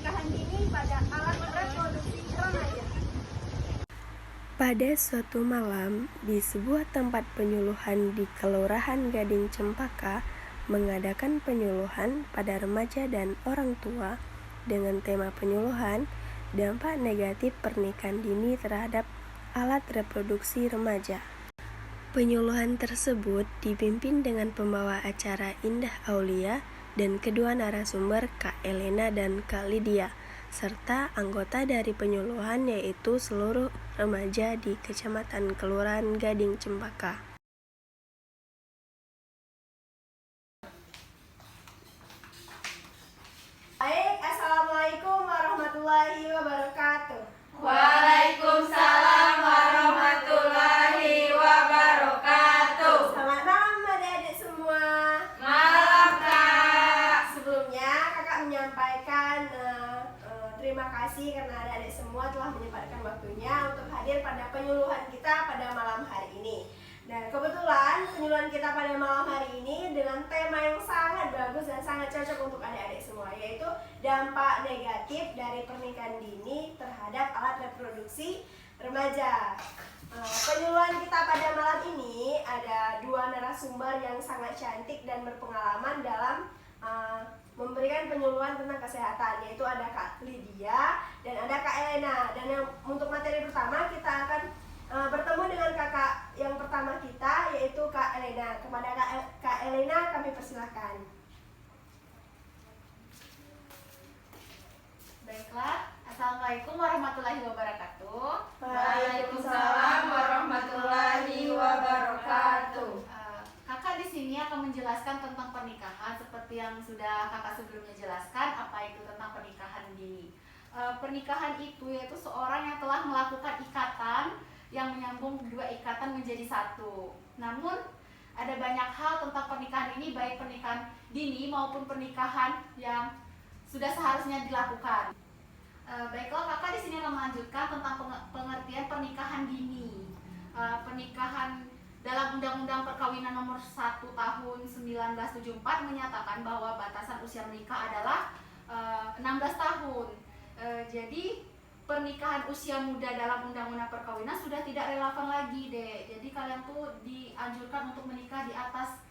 pernikahan dini pada alat reproduksi remaja. Pada suatu malam, di sebuah tempat penyuluhan di Kelurahan Gading Cempaka, mengadakan penyuluhan pada remaja dan orang tua dengan tema penyuluhan dampak negatif pernikahan dini terhadap alat reproduksi remaja. Penyuluhan tersebut dipimpin dengan pembawa acara Indah Aulia dan kedua narasumber Kak Elena dan Kak Lydia, serta anggota dari penyuluhan yaitu seluruh remaja di Kecamatan Kelurahan Gading Cempaka. Baik, Assalamualaikum warahmatullahi wabarakatuh. Waalaikumsalam warahmatullahi wabarakatuh. Selamat malam adik-adik semua. Malam, Kak. Sebelumnya kakak menyampaikan terima kasih karena adik-adik semua telah menyempatkan waktunya untuk hadir pada penyuluhan kita pada malam hari ini. Dan kebetulan penyuluhan kita pada malam hari ini dengan tema yang sangat bagus dan sangat cocok untuk adik-adik semua, yaitu dampak negatif dari pernikahan dini terhadap alat reproduksi remaja. Penyuluhan kita pada malam ini ada dua narasumber yang sangat cantik dan berpengalaman dalam memberikan penyuluhan tentang kesehatan, yaitu ada Kak Lydia dan ada Kak Elena. Dan yang untuk materi pertama kita akan bertemu dengan kakak yang pertama kita, yaitu Kak Elena. Kepada Kak Elena kami persilahkan. Baiklah, Assalamualaikum warahmatullahi wabarakatuh. Waalaikumsalam warahmatullahi wabarakatuh. Kakak di sini akan menjelaskan tentang pernikahan seperti yang sudah kakak sebelumnya jelaskan. Apa itu tentang pernikahan dini? Pernikahan itu yaitu seorang yang telah melakukan ikatan yang menyambung dua ikatan menjadi satu. Namun ada banyak hal tentang pernikahan ini, baik pernikahan dini maupun pernikahan yang sudah seharusnya dilakukan. Baiklah, kakak di sini akan melanjutkan tentang pengertian pernikahan dini. Pernikahan dalam Undang-Undang Perkawinan Nomor 1 Tahun 1974 menyatakan bahwa batasan usia menikah adalah 16 tahun. Jadi pernikahan usia muda dalam Undang-Undang Perkawinan sudah tidak relevan lagi, Dek. Jadi kalian tuh dianjurkan untuk menikah di atas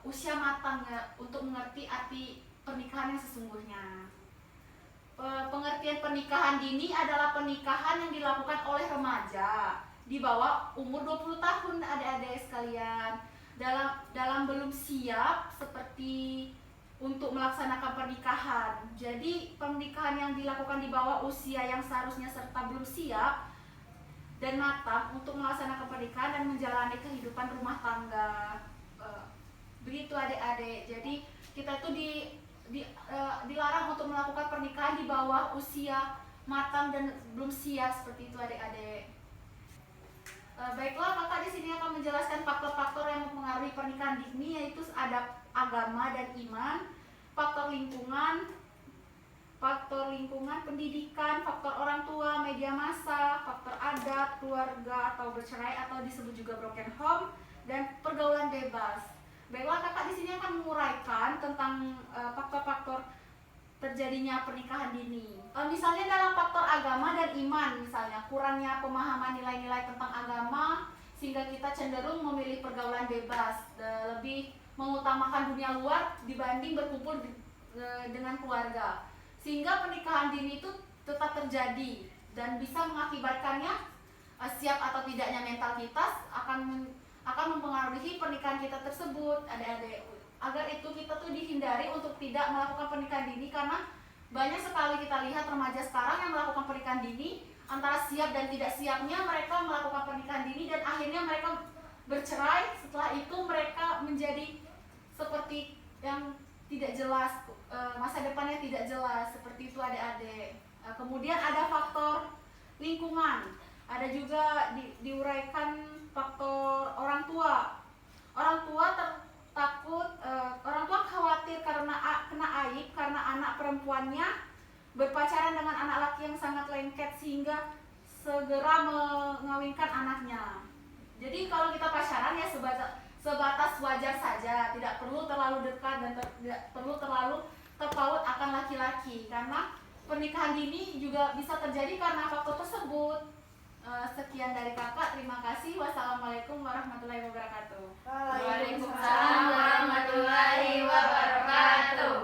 usia matang ya, untuk mengerti arti pernikahan yang sesungguhnya. Pengertian pernikahan dini adalah pernikahan yang dilakukan oleh remaja di bawah umur 20 tahun, adik-adik sekalian. Dalam belum siap seperti untuk melaksanakan pernikahan. Jadi pernikahan yang dilakukan di bawah usia yang seharusnya serta belum siap dan matang untuk melaksanakan pernikahan dan menjalani kehidupan rumah tangga. Begitu adik-adik. Jadi kita itu dilarang untuk melakukan pernikahan di bawah usia matang dan belum siap seperti itu adik-adik. Baiklah, kakak di sini akan menjelaskan faktor-faktor yang mempengaruhi pernikahan dini, yaitu ada agama dan iman, faktor lingkungan, pendidikan, faktor orang tua, media massa, faktor adat, keluarga atau bercerai atau disebut juga broken home, dan pergaulan bebas. Baiklah, kakak di sini akan menguraikan tentang faktor-faktor terjadinya pernikahan dini. Misalnya dalam faktor agama dan iman, misalnya kurangnya pemahaman nilai-nilai tentang agama sehingga kita cenderung memilih pergaulan bebas, lebih mengutamakan dunia luar dibanding berkumpul dengan keluarga, sehingga pernikahan dini itu tetap terjadi dan bisa mengakibatkannya siap atau tidaknya mental kita akan mempengaruhi pernikahan kita tersebut, adik-adik. Agar itu kita tuh dihindari untuk tidak melakukan pernikahan dini, karena banyak sekali kita lihat remaja sekarang yang melakukan pernikahan dini, antara siap dan tidak siapnya mereka melakukan pernikahan dini dan akhirnya mereka bercerai. Setelah itu mereka menjadi seperti yang tidak jelas, masa depannya tidak jelas, seperti itu adik-adik. Kemudian ada faktor lingkungan, ada juga diuraikan faktor orang tua. Orang tua orang tua khawatir karena kena aib karena anak perempuannya berpacaran dengan anak laki yang sangat lengket sehingga segera mengawinkan anaknya. Jadi kalau kita pacaran ya sebatas wajar saja, tidak perlu terlalu dekat dan tidak perlu terlalu terpaut akan laki-laki, karena pernikahan dini juga bisa terjadi karena faktor tersebut. Sekian dari kakak, terima kasih. Wassalamualaikum warahmatullahi wabarakatuh. Waalaikumsalam warahmatullahi wabarakatuh.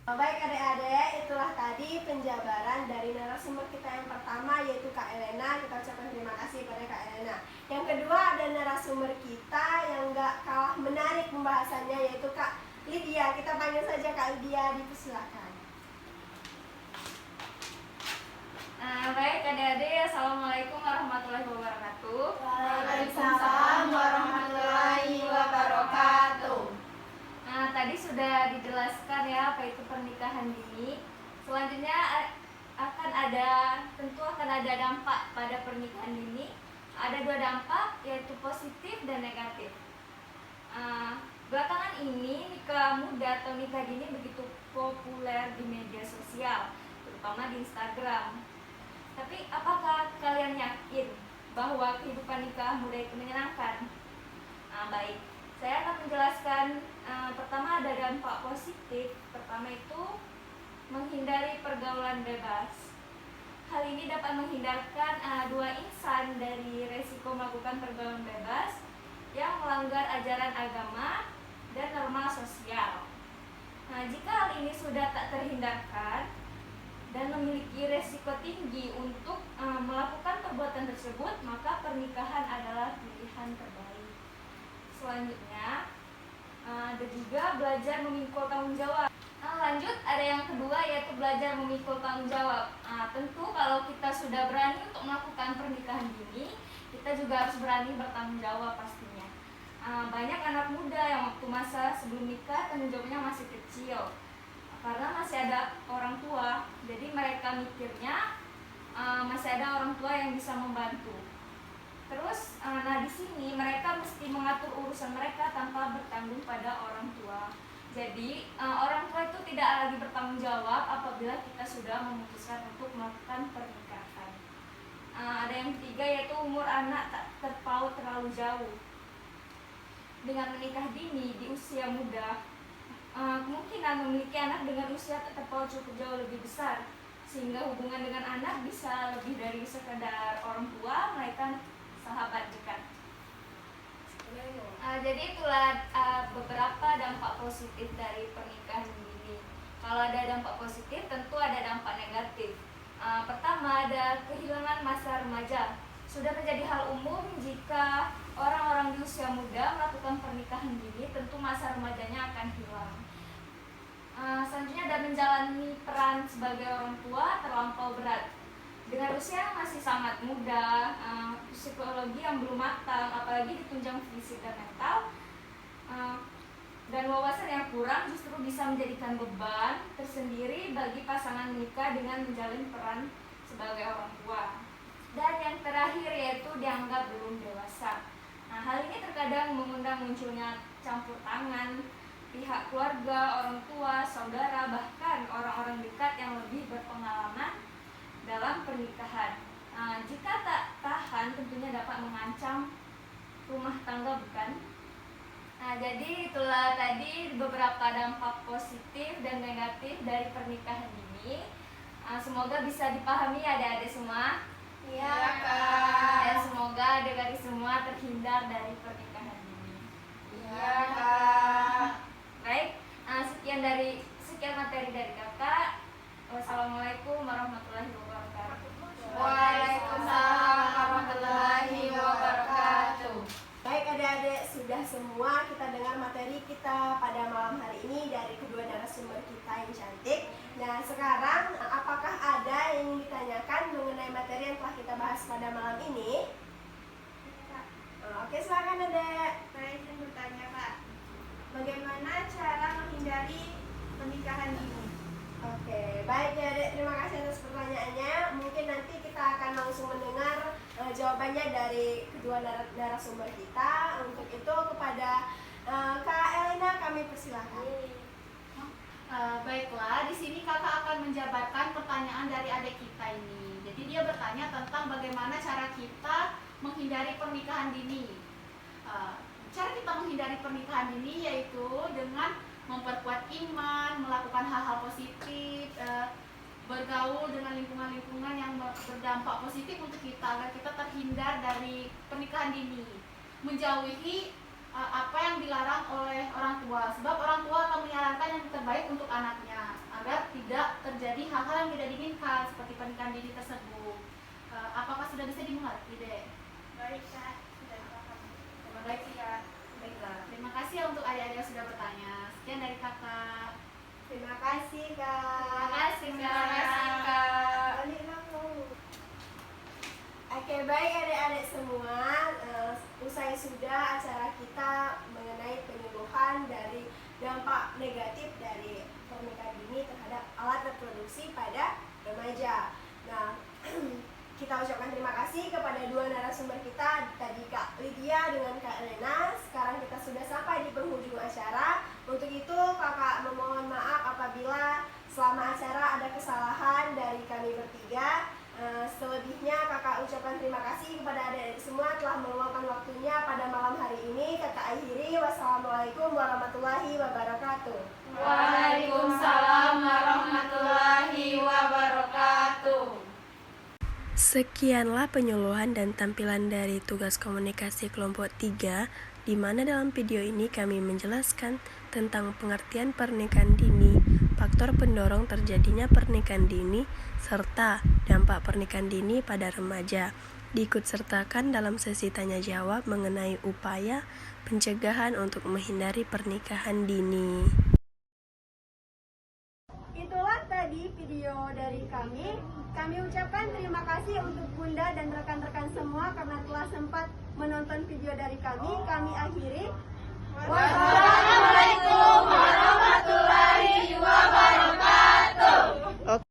Baik adik-adik, itulah tadi penjabaran dari narasumber kita yang pertama yaitu Kak Elena. Kita ucapkan terima kasih pada Kak Elena. Yang kedua ada narasumber kita yang gak kalah menarik pembahasannya yaitu Kak Lydia. Kita panggil saja Kak Lydia, dipersilakan. Baik adik-adik, assalamualaikum warahmatullahi wabarakatuh. Waalaikumsalam warahmatullahi wabarakatuh. Tadi sudah dijelaskan ya apa itu pernikahan dini. Selanjutnya tentu akan ada dampak pada pernikahan dini. Ada 2 dampak yaitu positif dan negatif. Belakangan ini nikah muda atau nikah dini begitu populer di media sosial, terutama di Instagram. Tapi apakah kalian yakin bahwa kehidupan nikah muda itu menyenangkan? Baik, saya akan menjelaskan. Pertama ada dampak positif. Pertama itu menghindari pergaulan bebas. Hal ini dapat menghindarkan 2 insan dari resiko melakukan pergaulan bebas yang melanggar ajaran agama dan norma sosial. Jika hal ini sudah tak terhindarkan dan memiliki resiko tinggi untuk melakukan perbuatan tersebut, maka pernikahan adalah pilihan terbaik. Selanjutnya ada juga belajar memikul tanggung jawab. Lanjut ada yang kedua yaitu belajar memikul tanggung jawab. Tentu kalau kita sudah berani untuk melakukan pernikahan dini, kita juga harus berani bertanggung jawab pastinya. Banyak anak muda yang waktu masa sebelum nikah tanggung jawabnya masih kecil karena masih ada orang tua, jadi mereka mikirnya masih ada orang tua yang bisa membantu. Terus, di sini mereka mesti mengatur urusan mereka tanpa bertanggung pada orang tua. Jadi, orang tua itu tidak lagi bertanggung jawab apabila kita sudah memutuskan untuk melakukan pernikahan. Ada yang ketiga yaitu umur anak tak terpaut terlalu jauh. Dengan menikah dini di usia muda, kemungkinan memiliki anak dengan usia terpaut cukup jauh lebih besar, sehingga hubungan dengan anak bisa lebih dari sekedar orang tua, melainkan sahabat dekat. Jadi itulah beberapa dampak positif dari pernikahan dini. Kalau ada dampak positif, tentu ada dampak negatif. Pertama ada kehilangan masa remaja. Sudah menjadi hal umum jika orang-orang di usia muda melakukan pernikahan dini, tentu masa remajanya akan hilang. Selanjutnya ada menjalani peran sebagai orang tua terlampau berat. Dengan usia yang masih sangat muda, psikologi yang belum matang, apalagi ditunjang fisik dan mental, dan wawasan yang kurang justru bisa menjadikan beban tersendiri bagi pasangan menikah dengan menjalin peran sebagai orang tua. Dan yang terakhir yaitu dianggap belum dewasa. Hal ini terkadang mengundang munculnya campur tangan pihak keluarga, orang tua, saudara, bahkan orang-orang dekat yang lebih berpengalaman dalam pernikahan. Jika tak tahan tentunya dapat mengancam rumah tangga, bukan? Jadi itulah tadi beberapa dampak positif dan negatif dari pernikahan ini. Semoga bisa dipahami adik-adik semua. Iya, Kak. Dan semoga adik-adik semua terhindar dari pernikahan ini. Iya, Kak. Baik, sekian materi dari kakak. Wassalamualaikum warahmatullahi wabarakatuh. Waalaikumsalam warahmatullahi wabarakatuh. Baik adik-adik, sudah semua kita dengar materi kita pada malam hari ini dari kedua narasumber kita yang cantik. Nah sekarang apakah ada yang ingin ditanyakan mengenai materi yang telah kita bahas pada malam ini? Oke, silakan adek. Saya izin bertanya, Pak. Bagaimana cara menghindari pernikahan dini? Oke, baik ya adek. Terima kasih atas pertanyaannya. Mungkin nanti kita akan langsung mendengar jawabannya dari kedua narasumber kita. Untuk itu kepada Kak Elena kami persilahkan. Baiklah, di sini kakak akan menjabarkan pertanyaan dari adik kita ini. Jadi dia bertanya tentang bagaimana cara kita menghindari pernikahan dini. Cara kita menghindari pernikahan dini yaitu dengan memperkuat iman, melakukan hal-hal positif, bergaul lingkungan yang berdampak positif untuk kita agar kita terhindar dari pernikahan dini, menjauhi apa yang dilarang oleh orang tua, sebab orang tua akan menyarankan yang terbaik untuk anaknya agar tidak terjadi hal-hal yang tidak diinginkan seperti pernikahan dini tersebut. Apakah sudah bisa dimengerti, Dek? Baik, Kak. Sudah paham. Baik, Kak. Baiklah, terima kasih ya untuk adik-adik yang sudah bertanya. Sekian dari kakak. Terima kasih Kak. Terima kasih, Kak. Balik langsung. Oke, baik adik-adik semua, usai sudah acara kita mengenai penyuluhan dari dampak negatif dari pernikahan dini terhadap alat reproduksi pada remaja. Nah, kita ucapkan terima kasih kepada dua narasumber kita, tadi Kak Lydia dengan Kak Elena. Sekarang kita sudah sampai di penghujung acara. Untuk itu kakak memohon maaf apabila selama acara ada kesalahan dari kami bertiga. Selebihnya kakak ucapkan terima kasih kepada adik-adik semua telah meluangkan waktunya pada malam hari ini. Kakak akhiri, wassalamualaikum warahmatullahi wabarakatuh. Waalaikumsalam warahmatullahi wabarakatuh. Sekianlah penyuluhan dan tampilan dari tugas komunikasi kelompok 3, di mana dalam video ini kami menjelaskan tentang pengertian pernikahan dini, faktor pendorong terjadinya pernikahan dini, serta dampak pernikahan dini pada remaja. Diikutsertakan dalam sesi tanya jawab mengenai upaya pencegahan untuk menghindari pernikahan dini. Itulah tadi video dari kami. Kami ucapkan terima kasih untuk Bunda dan rekan-rekan semua karena telah sempat menonton video dari kami. Kami akhiri.